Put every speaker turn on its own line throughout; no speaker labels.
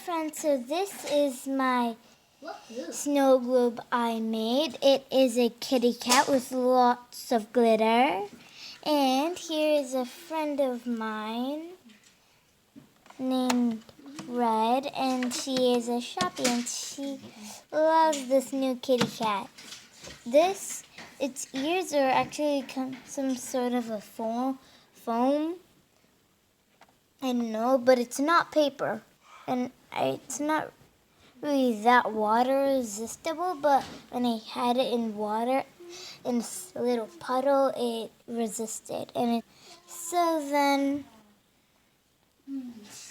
friends, so this is my snow globe I made. It is a kitty cat with lots of glitter. And here is a friend of mine named Red, and she is a Sharpie, and she loves this new kitty cat. Its ears are actually some sort of a foam. I don't know, but it's not paper, and it's not really that water resistible, but when I had it in water, in a little puddle, it resisted. So then,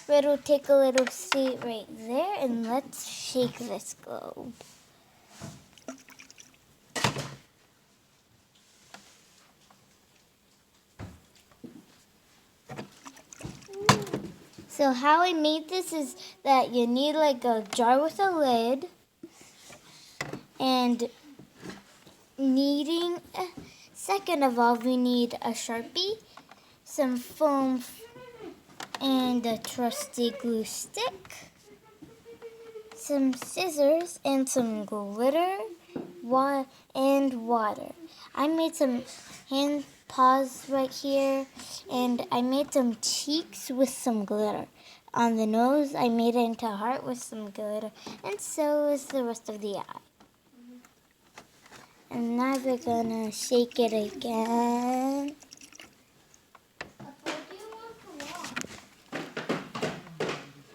Red will take a little seat right there, and let's shake this globe. So how I made this is that you need like a jar with a lid, and second of all, we need a Sharpie, some foam, and a trusty glue stick, some scissors, and some glitter, and water. I made some hand paws right here, and I made some cheeks with some glitter. On the nose, I made it into a heart with some glitter, and so is the rest of the eye. And now we're gonna shake it again.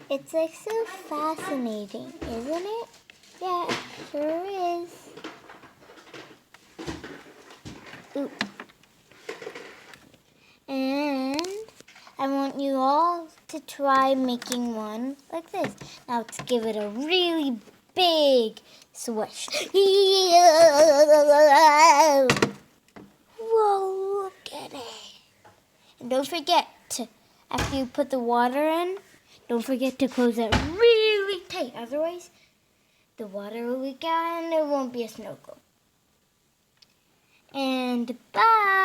It's like so fascinating, isn't it? Yeah, it sure is. Ooh. And I want you all to try making one like this. Now let's give it a really big swish. Whoa, look at it. And don't forget to, after you put the water in, don't forget to close it really tight. Otherwise, the water will leak out and it won't be a snow globe. And bye.